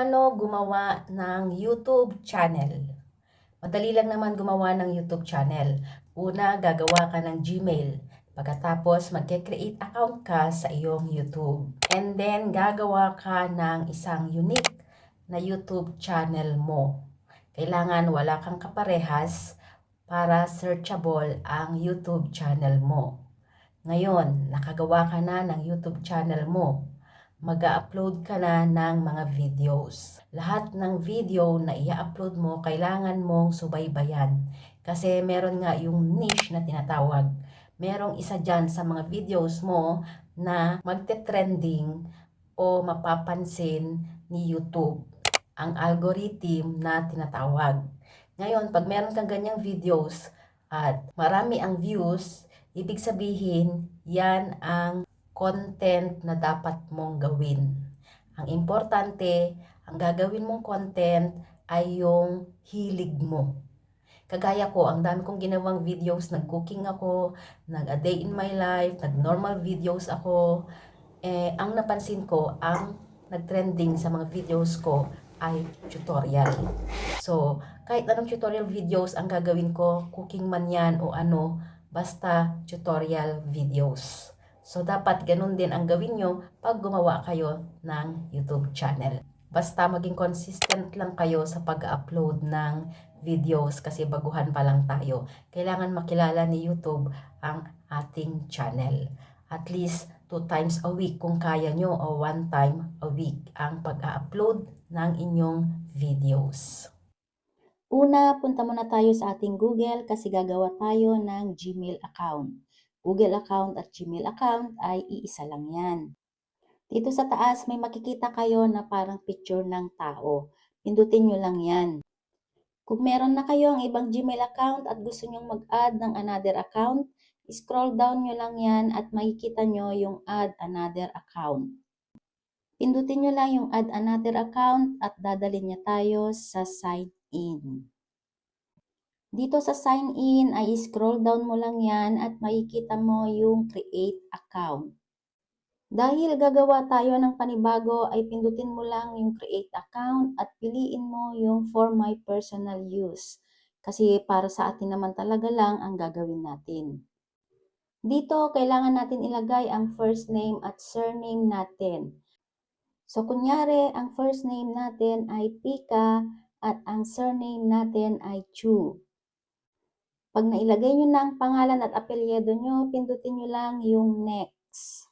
Paano gumawa ng YouTube channel? Madali lang naman gumawa ng YouTube channel. Una, gagawa ka ng Gmail. Pagkatapos, magke-create account ka sa iyong YouTube. And then, gagawa ka ng isang unique na YouTube channel mo. Kailangan wala kang kaparehas para searchable ang YouTube channel mo. Ngayon, nakagawa ka na ng YouTube channel mo. Mag-upload ka na ng mga videos. Lahat ng video na i-upload mo, kailangan mong subaybayan. Kasi meron nga yung niche na tinatawag. Merong isa dyan sa mga videos mo na magte-trending o mapapansin ni YouTube. Ang algorithm na tinatawag. Ngayon, pag meron kang ganyang videos at marami ang views, ibig sabihin, yan ang content na dapat mong gawin. Ang importante, ang gagawin mong content ay yung hilig mo. Kagaya ko, ang dami kong ginawang videos, nag-cooking ako, nag-a day in my life, nag-normal videos ako. Ang napansin ko, ang nag-trending sa mga videos ko ay tutorial. So, kahit anong tutorial videos ang gagawin ko, cooking man yan o ano, basta tutorial videos. So, dapat ganun din ang gawin nyo pag gumawa kayo ng YouTube channel. Basta maging consistent lang kayo sa pag-upload ng videos kasi baguhan pa lang tayo. Kailangan makilala ni YouTube ang ating channel. At least 2 times a week kung kaya nyo o 1 time a week ang pag-upload ng inyong videos. Una, punta muna tayo sa ating Google kasi gagawa tayo ng Gmail account. Google account at Gmail account ay iisa lang yan. Dito sa taas may makikita kayo na parang picture ng tao. Pindutin nyo lang yan. Kung meron na kayong ibang Gmail account at gusto nyong mag-add ng another account, scroll down nyo lang yan at makikita nyo yung add another account. Pindutin nyo lang yung add another account at dadalhin niya tayo sa sign in. Dito sa sign in ay scroll down mo lang yan at makikita mo yung create account. Dahil gagawa tayo ng panibago ay pindutin mo lang yung create account at piliin mo yung for my personal use. Kasi para sa atin naman talaga lang ang gagawin natin. Dito kailangan natin ilagay ang first name at surname natin. So kunyari ang first name natin ay Pika at ang surname natin ay Chu. Pag nailagay nyo na ang pangalan at apelyido nyo, pindutin nyo lang yung next.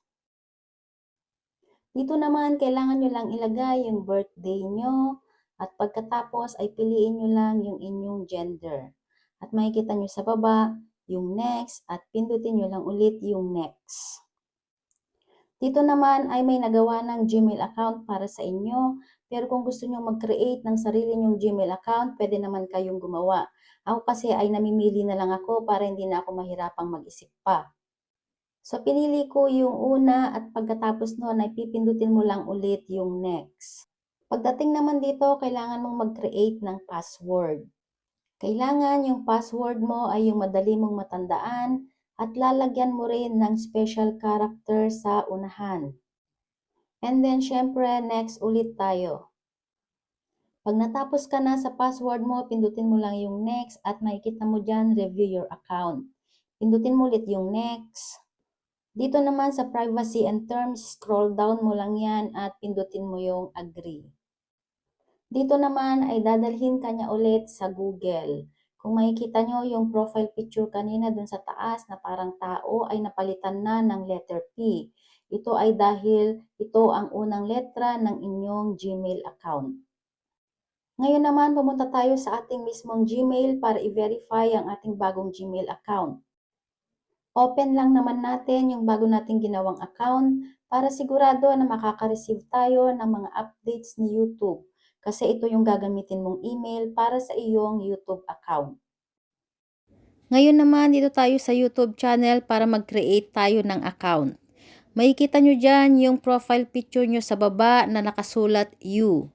Dito naman, kailangan nyo lang ilagay yung birthday nyo at pagkatapos ay piliin nyo lang yung inyong gender. At makikita nyo sa baba yung next at pindutin nyo lang ulit yung next. Dito naman ay may nagawa ng Gmail account para sa inyo. Pero kung gusto nyo mag-create ng sarili nyong Gmail account, pwede naman kayong gumawa. Ako kasi ay namimili na lang ako para hindi na ako mahirapang mag-isip pa. So, pinili ko yung una at pagkatapos noon ay pipindutin mo lang ulit yung next. Pagdating naman dito, kailangan mong mag-create ng password. Kailangan yung password mo ay yung madali mong matandaan at lalagyan mo rin ng special character sa unahan. And then, syempre, next ulit tayo. Pag natapos ka na sa password mo, pindutin mo lang yung next at makikita mo dyan, review your account. Pindutin mo ulit yung next. Dito naman sa privacy and terms, scroll down mo lang yan at pindutin mo yung agree. Dito naman ay dadalhin ka niya ulit sa Google. Kung makikita nyo yung profile picture kanina dun sa taas na parang tao ay napalitan na ng letter P. Ito ay dahil ito ang unang letra ng inyong Gmail account. Ngayon naman, pumunta tayo sa ating mismong Gmail para i-verify ang ating bagong Gmail account. Open lang naman natin yung bago nating ginawang account para sigurado na makaka-receive tayo ng mga updates ni YouTube. Kasi ito yung gagamitin mong email para sa iyong YouTube account. Ngayon naman, dito tayo sa YouTube channel para mag-create tayo ng account. Makikita nyo dyan yung profile picture nyo sa baba na nakasulat You.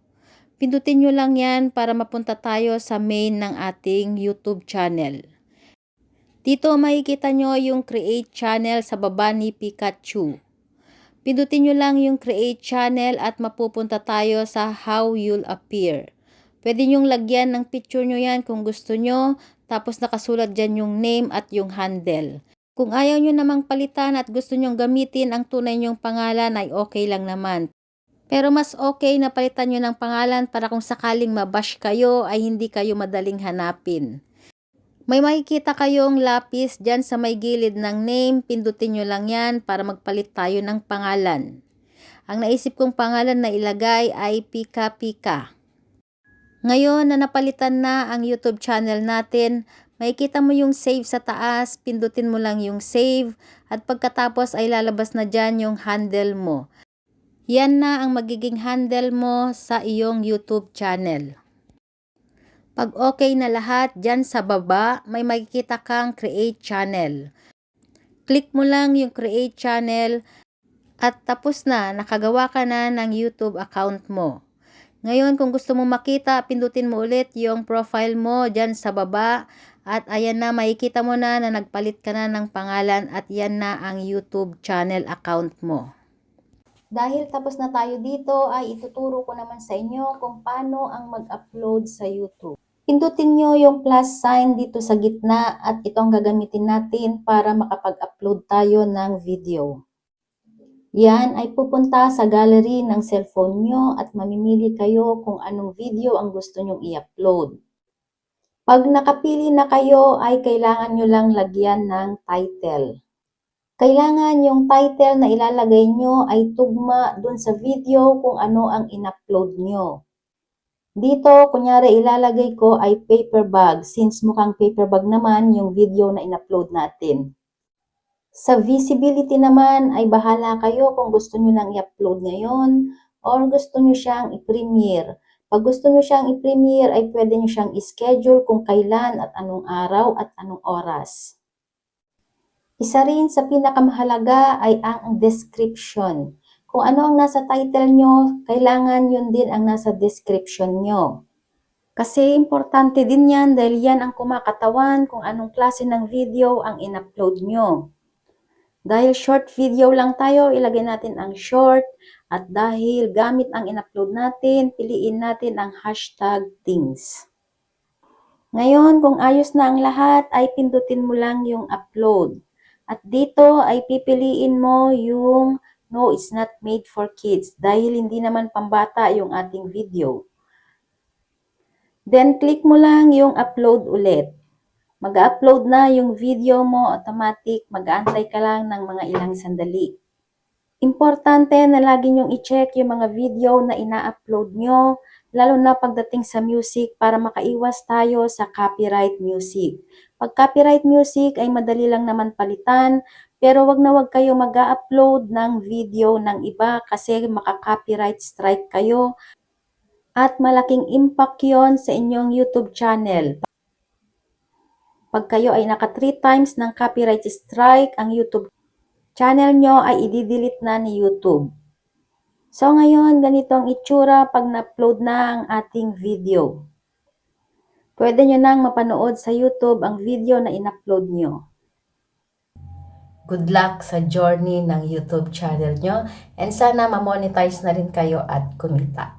Pindutin nyo lang yan para mapunta tayo sa main ng ating YouTube channel. Dito makikita nyo yung create channel sa baba ni Pikachu. Pindutin nyo lang yung create channel at mapupunta tayo sa how you'll appear. Pwede nyong lagyan ng picture nyo yan kung gusto nyo, tapos nakasulat dyan yung name at yung handle. Kung ayaw nyo namang palitan at gusto nyong gamitin ang tunay nyong pangalan ay okay lang naman. Pero mas okay na palitan nyo ng pangalan para kung sakaling mabash kayo ay hindi kayo madaling hanapin. May makikita kayong lapis dyan sa may gilid ng name, pindutin nyo lang yan para magpalit tayo ng pangalan. Ang naisip kong pangalan na ilagay ay Pika Pika. Ngayon na napalitan na ang YouTube channel natin, makikita mo yung save sa taas, pindutin mo lang yung save at pagkatapos ay lalabas na dyan yung handle mo. Yan na ang magiging handle mo sa iyong YouTube channel. Pag okay na lahat, dyan sa baba, may makikita kang create channel. Click mo lang yung create channel at tapos na, nakagawa ka na ng YouTube account mo. Ngayon, kung gusto mo makita, pindutin mo ulit yung profile mo dyan sa baba at ayan na, makikita mo na nagpalit ka na ng pangalan at yan na ang YouTube channel account mo. Dahil tapos na tayo dito, ay ituturo ko naman sa inyo kung paano ang mag-upload sa YouTube. Pindutin nyo yung plus sign dito sa gitna at ito ang gagamitin natin para makapag-upload tayo ng video. Yan ay pupunta sa gallery ng cellphone nyo at mamimili kayo kung anong video ang gusto nyong i-upload. Pag nakapili na kayo ay kailangan nyo lang lagyan ng title. Kailangan yung title na ilalagay nyo ay tugma dun sa video kung ano ang in-upload nyo. Dito, kunyari ilalagay ko ay paper bag since mukhang paper bag naman yung video na in-upload natin. Sa visibility naman ay bahala kayo kung gusto nyo nang i-upload ngayon or gusto nyo siyang i-premiere. Pag gusto nyo siyang i-premiere ay pwede nyo siyang i-schedule kung kailan at anong araw at anong oras. Isa rin sa pinakamahalaga ay ang description. Kung ano ang nasa title nyo, kailangan yun din ang nasa description nyo. Kasi importante din yan dahil yan ang kumakatawan kung anong klase ng video ang in-upload nyo. Dahil short video lang tayo, ilagay natin ang short at dahil gamit ang in-upload natin, piliin natin ang hashtag things. Ngayon, kung ayos na ang lahat, ay pindutin mo lang yung upload. At dito ay pipiliin mo yung no, it's not made for kids dahil hindi naman pambata yung ating video. Then, click mo lang yung upload ulit. Mag-upload na yung video mo, automatic, mag-aantay ka lang ng mga ilang sandali. Importante na lagi nyong i-check yung mga video na ina-upload nyo, lalo na pagdating sa music para makaiwas tayo sa copyright music. Pag copyright music ay madali lang naman palitan, pero wag na wag kayo mag-upload ng video ng iba kasi maka-copyright strike kayo at malaking impact yon sa inyong YouTube channel. Pag kayo ay naka 3 times ng copyright strike, ang YouTube channel nyo ay i-delete na ni YouTube. So ngayon, ganito ang itsura pag na-upload na ang ating video. Pwede nyo nang mapanood sa YouTube ang video na in-upload nyo. Good luck sa journey ng YouTube channel nyo and sana ma-monetize na rin kayo at kumita.